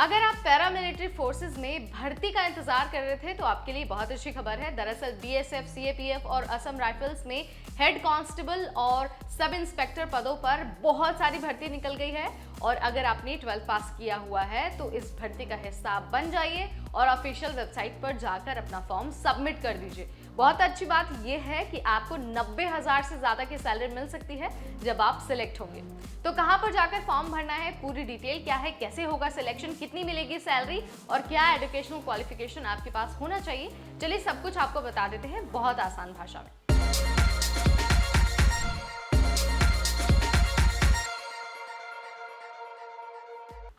अगर आप paramilitary forces में भर्ती का इंतजार कर रहे थे तो आपके लिए बहुत अच्छी खबर है। दरअसल बीएसएफ, सीएपीएफ और असम राइफल्स में हेड कांस्टेबल और सब इंस्पेक्टर पदों पर बहुत सारी भर्ती निकल गई है और अगर आपने 12th पास किया हुआ है तो इस भर्ती का हिस्सा बन जाइए और ऑफिशियल वेबसाइट पर जाकर अपना फॉर्म सबमिट कर दीजिए। बहुत अच्छी बात यह है कि आपको 90,000 से ज्यादा की सैलरी मिल सकती है जब आप सिलेक्ट होंगे। तो कहां पर जाकर फॉर्म भरना है, पूरी डिटेल क्या है, कैसे होगा सिलेक्शन, कितनी मिलेगी सैलरी और क्या एजुकेशनल क्वालिफिकेशन आपके पास होना चाहिए, चलिए सब कुछ आपको बता देते हैं बहुत आसान भाषा में।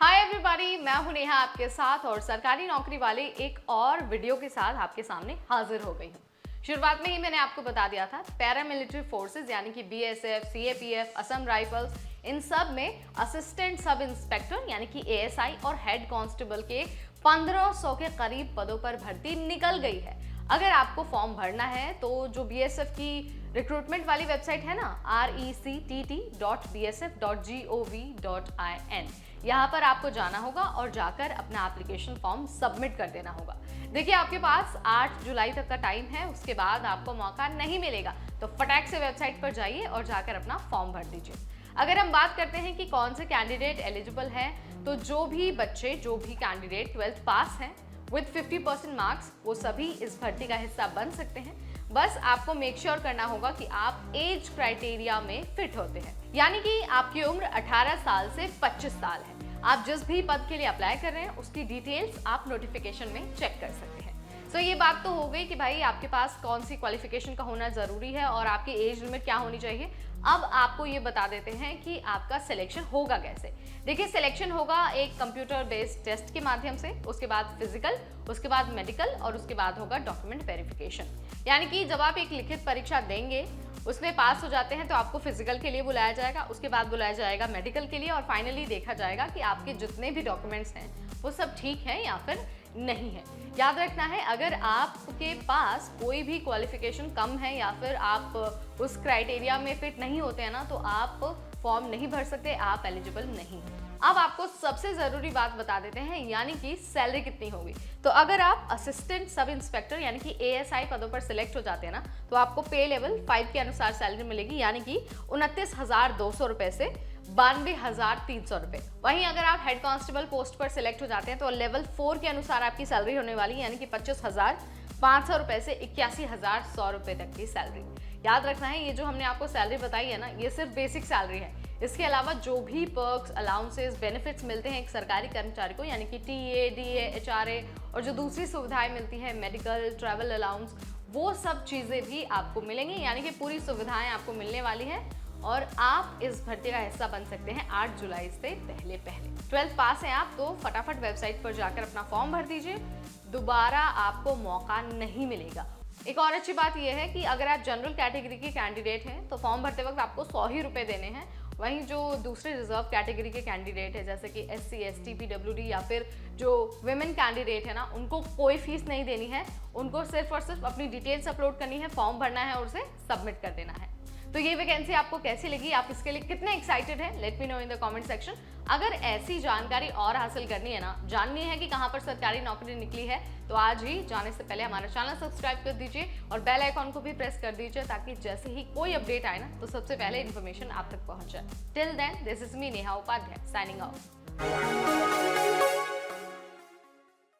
हाय एवरीबॉडी, मैं हूं नेहा आपके साथ और सरकारी नौकरी वाले एक और वीडियो के साथ आपके सामने हाजिर हो गई हूं। शुरुआत में ही मैंने आपको बता दिया था पैरामिलिट्री फोर्सेस यानी कि बीएसएफ, सीएपीएफ, असम राइफल्स, इन सब में असिस्टेंट सब इंस्पेक्टर यानी कि एएसआई और हेड कांस्टेबल के 1500 के करीब पदों पर भर्ती निकल गई है। अगर आपको फॉर्म भरना है तो जो बीएसएफ की रिक्रूटमेंट वाली वेबसाइट है ना, rectt.bsf.gov.in, यहाँ पर आपको जाना होगा और जाकर अपना एप्लीकेशन फॉर्म सबमिट कर देना होगा। देखिए आपके पास 8 जुलाई तक का टाइम है, उसके बाद आपको मौका नहीं मिलेगा, तो फटाक से वेबसाइट पर जाइए और जाकर अपना फॉर्म भर दीजिए। अगर हम बात करते हैं कि कौन से कैंडिडेट एलिजिबल हैं, तो जो भी कैंडिडेट 12th पास हैं विद 50% मार्क्स, वो सभी इस भर्ती का हिस्सा बन सकते हैं। बस आपको मेक श्योर करना होगा कि आप एज क्राइटेरिया में फिट होते हैं, यानी कि आपकी उम्र 18 साल से 25 साल है। आप जिस भी पद के लिए अप्लाई कर रहे हैं उसकी डिटेल्स आप नोटिफिकेशन में चेक कर सकते हैं। सो ये बात तो हो गई कि भाई आपके पास कौन सी क्वालिफिकेशन का होना जरूरी है और आपकी एज लिमिट क्या होनी चाहिए। अब आपको ये बता देते हैं कि आपका सिलेक्शन होगा कैसे। देखिए सिलेक्शन होगा एक कंप्यूटर बेस्ड टेस्ट के माध्यम से, उसके बाद फिजिकल, उसके बाद मेडिकल और उसके बाद होगा डॉक्यूमेंट वेरिफिकेशन। यानी कि जब आप एक लिखित परीक्षा देंगे, उसमें पास हो जाते हैं तो आपको फिजिकल के लिए बुलाया जाएगा, उसके बाद बुलाया जाएगा मेडिकल के लिए और फाइनली देखा जाएगा कि आपके जितने भी डॉक्यूमेंट्स हैं वो सब ठीक है या फिर नहीं है। याद रखना है, अगर आपके पास कोई भी क्वालिफिकेशन कम है या फिर आप उस क्राइटेरिया में फिट नहीं होते हैं ना, तो आप फॉर्म नहीं भर सकते, आप एलिजिबल नहीं हैं। अब आपको सबसे ज़रूरी बात बता देते हैं, यानी कि सैलरी कितनी होगी। तो अगर आप असिस्टेंट सब इंस्पेक्टर यानी कि एएसआई पदों पर सिलेक्ट हो जाते हैं ना, तो आपको पे लेवल 5 के अनुसार सैलरी मिलेगी, यानी कि 29,200 रुपये से 92,300 रुपये। वहीं अगर आप हेड कांस्टेबल पोस्ट पर सिलेक्ट हो जाते हैं तो लेवल 4 के अनुसार आपकी सैलरी होने वाली है, यानी कि 25,500 रुपये से 81,100 रुपये तक की सैलरी। याद रखना है, ये जो हमने आपको सैलरी बताई है ना, ये सिर्फ बेसिक सैलरी है। इसके अलावा जो भी पर्क्स, अलाउंसेस, बेनिफिट्स मिलते हैं एक सरकारी कर्मचारी को, यानी कि टीए, डीए, एचआरए और जो दूसरी सुविधाएं मिलती है, मेडिकल, ट्रैवल अलाउंस, वो सब चीज़ें भी आपको मिलेंगी, यानी कि पूरी सुविधाएं आपको मिलने वाली हैं और आप इस भर्ती का हिस्सा बन सकते हैं 8 जुलाई से पहले। 12th पास हैं आप तो फटाफट वेबसाइट पर जाकर अपना फॉर्म भर दीजिए, दोबारा आपको मौका नहीं मिलेगा। एक और अच्छी बात यह है कि अगर आप जनरल कैटेगरी के कैंडिडेट हैं तो फॉर्म भरते वक्त आपको 100 ही रुपये देने हैं। वहीं जो दूसरे रिजर्व कैटेगरी के कैंडिडेट है जैसे कि SC, ST, PWD या फिर जो विमेन कैंडिडेट है ना, उनको कोई फीस नहीं देनी है। उनको सिर्फ और सिर्फ अपनी डिटेल्स अपलोड करनी है, फॉर्म भरना है और उसे सबमिट कर देना है। तो ये वैकेंसी आपको कैसी लगी, आप इसके लिए कितने एक्साइटेड हैं, let me know in the comment section. अगर ऐसी जानकारी और हासिल करनी है ना, जाननी है कि कहाँ पर सरकारी नौकरी निकली है, तो आज ही जाने से पहले हमारा चैनल सब्सक्राइब कर दीजिए और बेल आइकॉन को भी प्रेस कर दीजिए ताकि जैसे ही कोई अपडेट आए ना तो सबसे पहले इन्फॉर्मेशन आप तक पहुंच जाए। Till then, this is me Neha Upadhyay signing of.